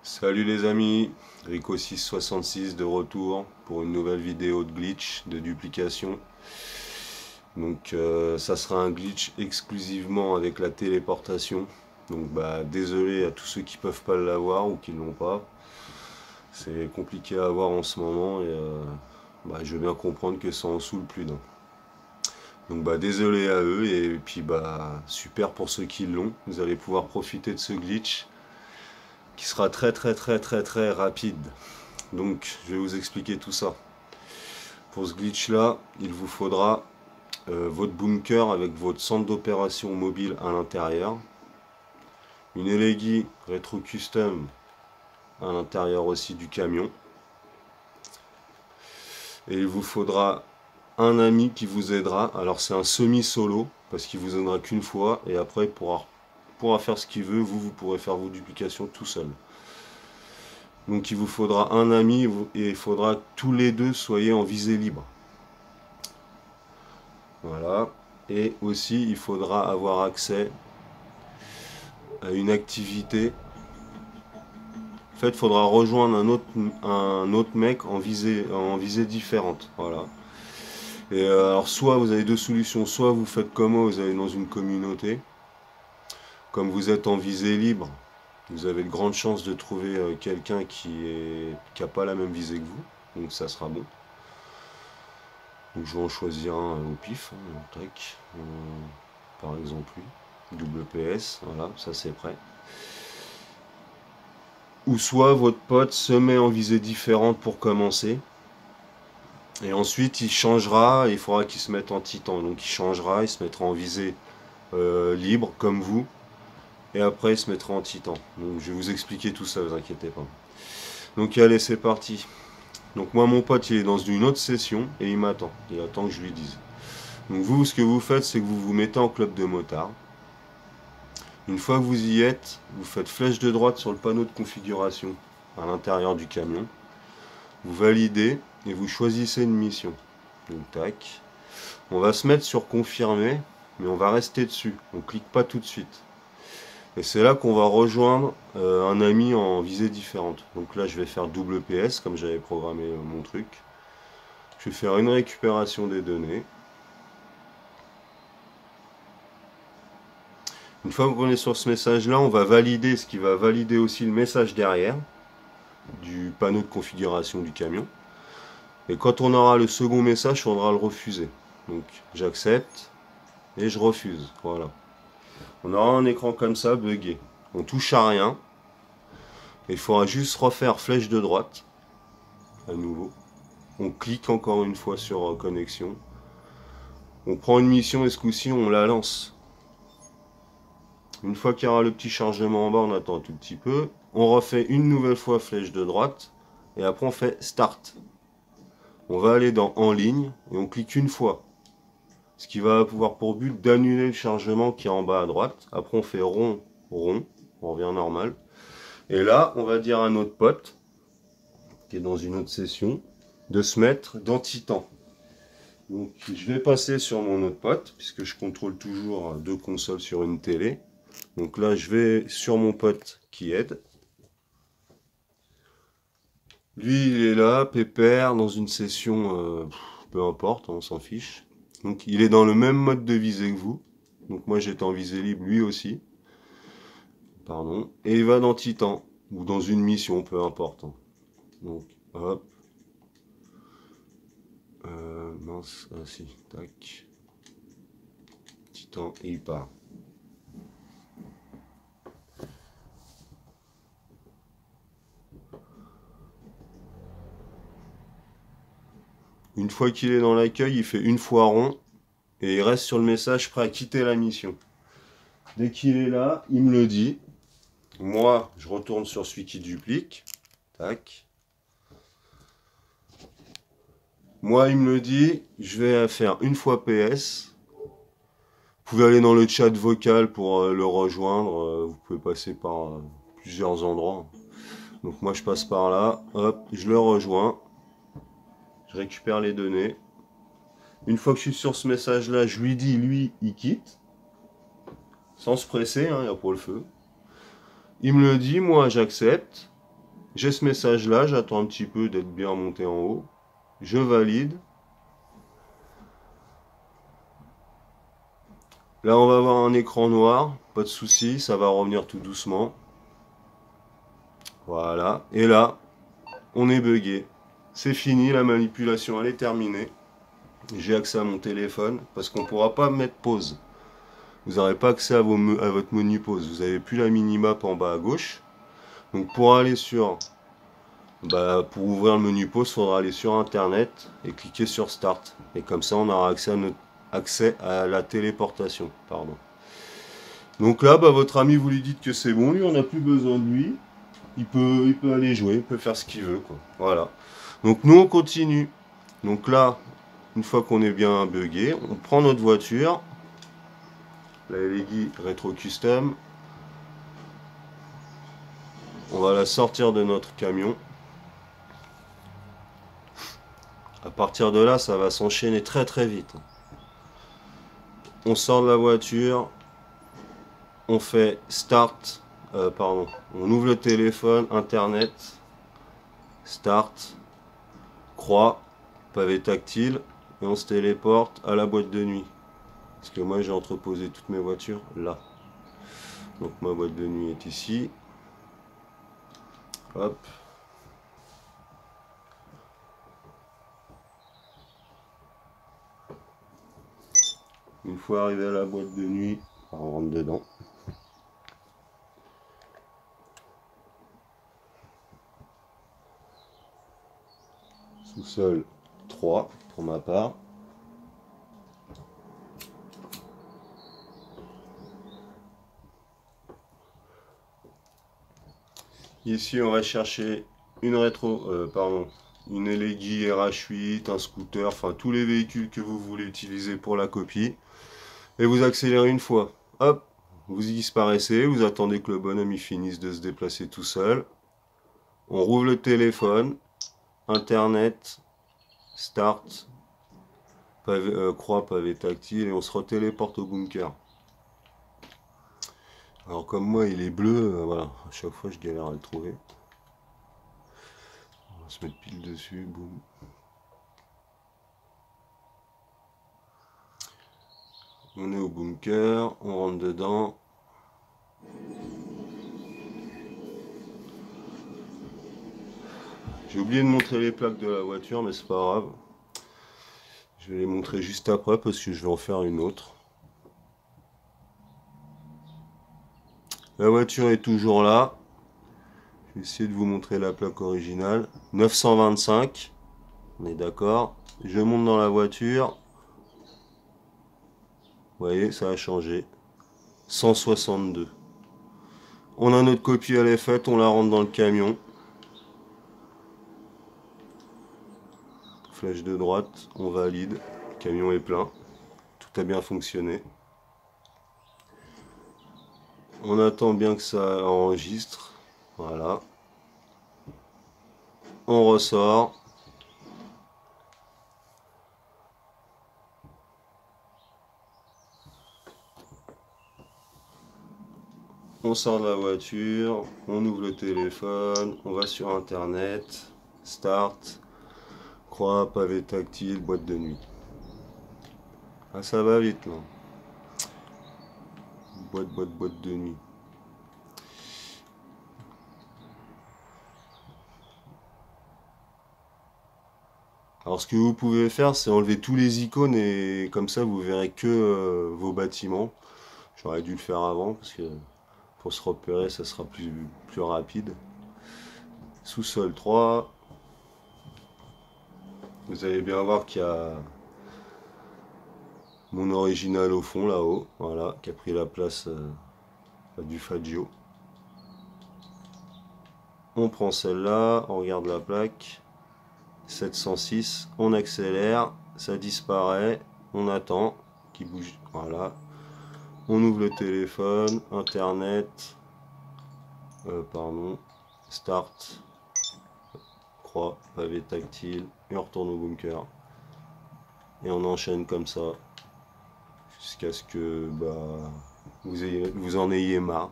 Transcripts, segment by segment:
Salut les amis, Rico666 de retour pour une nouvelle vidéo de glitch, de duplication. Donc ça sera un glitch exclusivement avec la téléportation. Donc désolé à tous ceux qui peuvent pas l'avoir ou qui ne l'ont pas. C'est compliqué à avoir en ce moment et je veux bien comprendre que ça en saoule plus d'un. Donc désolé à eux et puis super pour ceux qui l'ont. Vous allez pouvoir profiter de ce glitch qui sera très rapide. Donc je vais vous expliquer tout ça. Pour ce glitch là, il vous faudra votre bunker avec votre centre d'opération mobile à l'intérieur, une Elegi Retro Custom à l'intérieur aussi du camion, et il vous faudra un ami qui vous aidera. Alors c'est un semi-solo parce qu'il vous aidera qu'une fois et après il pourra faire ce qu'il veut. Vous pourrez faire vos duplications tout seul. Donc il vous faudra un ami et il faudra que tous les deux soyez en visée libre. Voilà. Et aussi il faudra avoir accès à une activité. En fait, il faudra rejoindre un autre mec en visée différente. Voilà. Et alors soit vous avez deux solutions, soit vous faites comme moi, vous allez dans une communauté. Comme vous êtes en visée libre, vous avez de grandes chances de trouver quelqu'un qui n'a pas la même visée que vous. Donc ça sera bon. Donc je vais en choisir un au pif. Tac. Par exemple lui. WPS. Voilà, ça c'est prêt. Ou soit votre pote se met en visée différente pour commencer. Et ensuite il changera, il faudra qu'il se mette en titan. Donc il changera, il se mettra en visée libre comme vous. Et après il se mettra en titan. Donc je vais vous expliquer tout ça, vous inquiétez pas. Donc allez, c'est parti. Donc moi mon pote il est dans une autre session et il m'attend. Il attend que je lui dise. Donc vous, ce que vous faites, c'est que vous vous mettez en club de motard. Une fois que vous y êtes, vous faites flèche de droite sur le panneau de configuration à l'intérieur du camion. Vous validez et vous choisissez une mission. Donc tac. On va se mettre sur confirmer, mais on va rester dessus. On clique pas tout de suite. Et c'est là qu'on va rejoindre un ami en visée différente. Donc là je vais faire double PS comme j'avais programmé mon truc. Je vais faire une récupération des données. Une fois qu'on est sur ce message là, on va valider ce qui va valider aussi le message derrière du panneau de configuration du camion. Et quand on aura le second message, il faudra le refuser. Donc j'accepte et je refuse. Voilà. On aura un écran comme ça, buggé. On touche à rien. Il faudra juste refaire flèche de droite. À nouveau. On clique encore une fois sur connexion. On prend une mission et ce coup-ci on la lance. Une fois qu'il y aura le petit chargement en bas, on attend un tout petit peu. On refait une nouvelle fois flèche de droite. Et après on fait start. On va aller dans en ligne et on clique une fois. Ce qui va avoir pour but d'annuler le chargement qui est en bas à droite. Après on fait rond, rond. On revient normal. Et là, on va dire à notre pote, qui est dans une autre session, de se mettre dans Titan. Donc je vais passer sur mon autre pote, puisque je contrôle toujours deux consoles sur une télé. Donc là, je vais sur mon pote qui aide. Lui, il est là, pépère, dans une session, peu importe, on s'en fiche. Donc il est dans le même mode de visée que vous. Donc moi j'étais en visée libre, lui aussi. Pardon. Et il va dans Titan, ou dans une mission, peu importe. Donc, hop. Mince, ah si, tac. Titan, et il part. Une fois qu'il est dans l'accueil, il fait une fois rond, et il reste sur le message prêt à quitter la mission. Dès qu'il est là, il me le dit. Moi, je retourne sur celui qui duplique. Tac. Moi, il me le dit, je vais faire une fois PS. Vous pouvez aller dans le chat vocal pour le rejoindre. Vous pouvez passer par plusieurs endroits. Donc moi, je passe par là. Hop, je le rejoins. Je récupère les données. Une fois que je suis sur ce message-là, je lui dis, lui, il quitte. Sans se presser, il n'y a pas le feu. Il me le dit, moi, j'accepte. J'ai ce message là, j'attends un petit peu d'être bien monté en haut. Je valide. Là on va avoir un écran noir, pas de souci, ça va revenir tout doucement. Voilà, et là, on est bugué. C'est fini, la manipulation elle est terminée. J'ai accès à mon téléphone parce qu'on ne pourra pas mettre pause. Vous n'aurez pas accès à votre menu pause. Vous n'avez plus la minimap en bas à gauche. Donc pour aller sur, pour ouvrir le menu pause, il faudra aller sur internet et cliquer sur start. Et comme ça on aura accès à la téléportation. Pardon. Donc là, votre ami, vous lui dites que c'est bon, lui on n'a plus besoin de lui. Il peut aller jouer, il peut faire ce qu'il veut, quoi. Voilà. Donc nous on continue. Donc là, une fois qu'on est bien bugué, on prend notre voiture, la LEGI Retro Custom, on va la sortir de notre camion. À partir de là, ça va s'enchaîner très très vite. On sort de la voiture, on fait start, on ouvre le téléphone, internet, start, croix, pavé tactile, et on se téléporte à la boîte de nuit. Parce que moi j'ai entreposé toutes mes voitures là. Donc ma boîte de nuit est ici. Hop. Une fois arrivé à la boîte de nuit, on rentre dedans. Sous-sol 3 pour ma part. Ici on va chercher une une LEGI RH8, un scooter, enfin tous les véhicules que vous voulez utiliser pour la copie. Et vous accélérez une fois. Hop, vous y disparaissez, vous attendez que le bonhomme il finisse de se déplacer tout seul. On rouvre le téléphone, internet, start, croix, pavé tactile, et on se retéléporte au bunker. Alors comme moi il est bleu, voilà, à chaque fois je galère à le trouver. On va se mettre pile dessus, boum. On est au bunker, on rentre dedans. J'ai oublié de montrer les plaques de la voiture, mais c'est pas grave. Je vais les montrer juste après parce que je vais en faire une autre. La voiture est toujours là. Je vais essayer de vous montrer la plaque originale. 925. On est d'accord. Je monte dans la voiture. Vous voyez, ça a changé. 162. On a notre copie, elle est faite. On la rentre dans le camion. Flèche de droite. On valide. Le camion est plein. Tout a bien fonctionné. On attend bien que ça enregistre. Voilà. On ressort. On sort de la voiture. On ouvre le téléphone. On va sur internet. Start. Croix, pavé tactile, boîte de nuit. Ah, ça va vite là. Boîte de nuit. Alors ce que vous pouvez faire, c'est enlever tous les icônes et comme ça vous verrez que vos bâtiments. J'aurais dû le faire avant parce que pour se repérer ça sera plus rapide. Sous-sol 3. Vous allez bien voir qu'il y a mon original au fond là-haut, voilà, qui a pris la place du Faggio. On prend celle-là, on regarde la plaque. 706, on accélère, ça disparaît, on attend qu'il bouge, voilà. On ouvre le téléphone, internet, start, croix, pavé tactile, et on retourne au bunker. Et on enchaîne comme ça, jusqu'à ce que vous en ayez marre.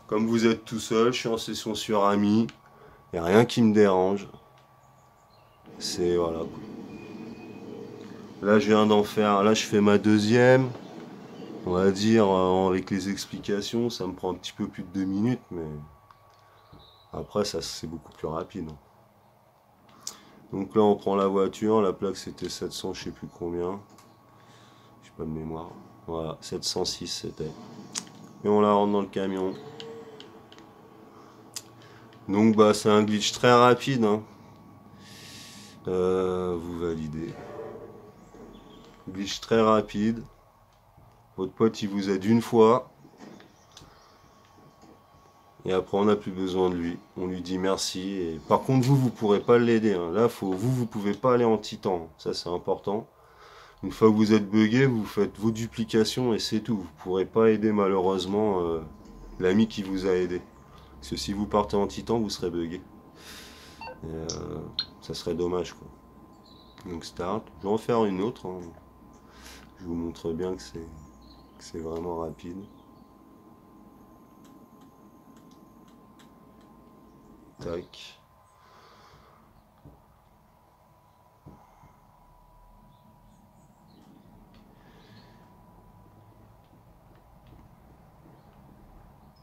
Comme vous êtes tout seul, je suis en session sur Ami, Il n'y a rien qui me dérange. C'est voilà. Là je viens d'en faire, là je fais ma deuxième. On va dire avec les explications, ça me prend un petit peu plus de 2 minutes, mais après ça c'est beaucoup plus rapide. Donc là on prend la voiture, la plaque c'était 700 je sais plus combien. J'ai pas de mémoire. Voilà, 706 c'était. Et on la rentre dans le camion. Donc bah c'est un glitch très rapide, hein. Vous validez. Glitch très rapide. Votre pote il vous aide une fois. Et après on n'a plus besoin de lui. On lui dit merci. Et par contre vous pourrez pas l'aider, hein. Là vous pouvez pas aller en titan. Ça c'est important. Une fois que vous êtes bugué, vous faites vos duplications et c'est tout. Vous pourrez pas aider malheureusement l'ami qui vous a aidé. Parce que si vous partez en titan, vous serez bugué. Et, ça serait dommage quoi. Donc start. Je vais en faire une autre, hein. Je vous montre bien que c'est vraiment rapide. Tac.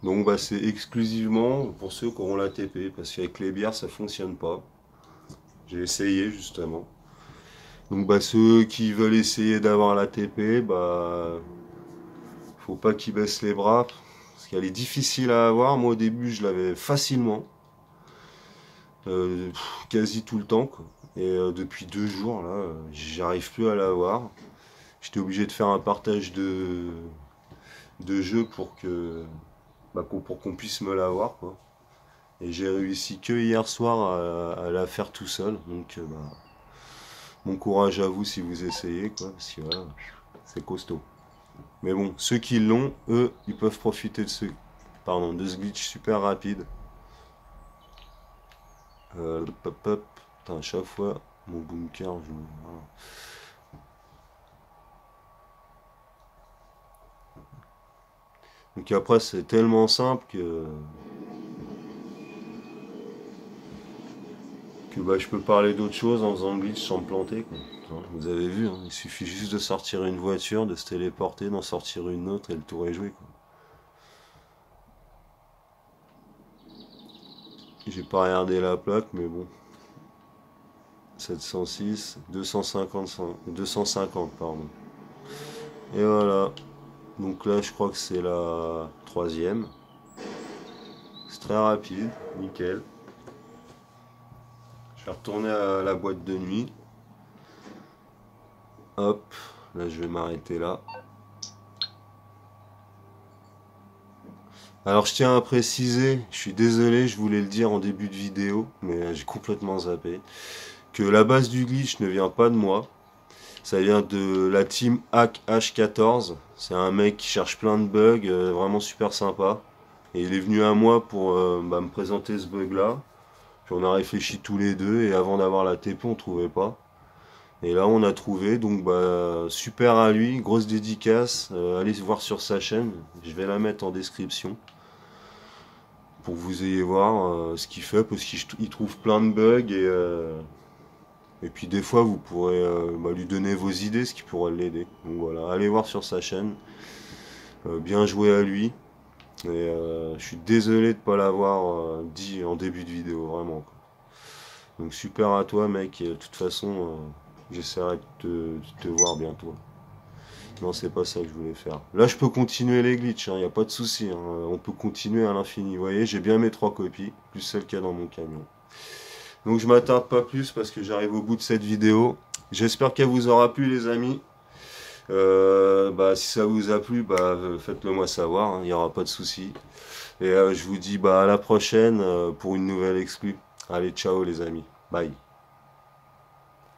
Donc bah c'est exclusivement pour ceux qui auront la TP, parce qu'avec les bières ça fonctionne pas. J'ai essayé justement. Donc bah ceux qui veulent essayer d'avoir la TP, bah faut pas qu'ils baissent les bras, parce qu'elle est difficile à avoir. Moi au début je l'avais facilement, quasi tout le temps quoi. Et depuis 2 jours là, j'arrive plus à l'avoir. J'étais obligé de faire un partage de jeu pour que pour qu'on puisse me l'avoir quoi. Et j'ai réussi que hier soir à la faire tout seul. Donc bon courage à vous si vous essayez quoi, parce que voilà, c'est costaud. Mais bon, ceux qui l'ont, eux, ils peuvent profiter de de ce glitch super rapide. Hop, hop. Putain, à chaque fois, mon bunker, voilà. Donc après, c'est tellement simple que je peux parler d'autre chose en faisant le glitch sans me planter quoi. Vous avez vu, hein, il suffit juste de sortir une voiture, de se téléporter, d'en sortir une autre et le tour est joué quoi. J'ai pas regardé la plaque, mais bon. 706, 255, 250 pardon. Et voilà. Donc là je crois que c'est la troisième. C'est très rapide, nickel. Je vais retourner à la boîte de nuit. Hop, là je vais m'arrêter là. Alors je tiens à préciser, je suis désolé, je voulais le dire en début de vidéo, mais j'ai complètement zappé, que la base du glitch ne vient pas de moi. Ça vient de la team Hack H14. C'est un mec qui cherche plein de bugs, vraiment super sympa. Et il est venu à moi pour me présenter ce bug là. Puis on a réfléchi tous les deux et avant d'avoir la TP on trouvait pas. Et là on a trouvé, donc super à lui, grosse dédicace. Allez voir sur sa chaîne, je vais la mettre en description. Pour que vous ayez voir ce qu'il fait, parce qu'il trouve plein de bugs et puis des fois vous pourrez lui donner vos idées, ce qui pourrait l'aider. Donc voilà, allez voir sur sa chaîne. Bien joué à lui. Et je suis désolé de ne pas l'avoir dit en début de vidéo, vraiment quoi. Donc super à toi mec, et de toute façon j'essaierai de te voir bientôt. Non c'est pas ça que je voulais faire. Là je peux continuer les glitches, il n'y a pas de souci, hein. On peut continuer à l'infini. Vous voyez, j'ai bien mes 3 copies, plus celle qu'il y a dans mon camion. Donc je m'attarde pas plus parce que j'arrive au bout de cette vidéo. J'espère qu'elle vous aura plu les amis. Si ça vous a plu, faites-le moi savoir, hein, il n'y aura pas de souci. Et je vous dis à la prochaine pour une nouvelle exclue. Allez, ciao les amis. Bye.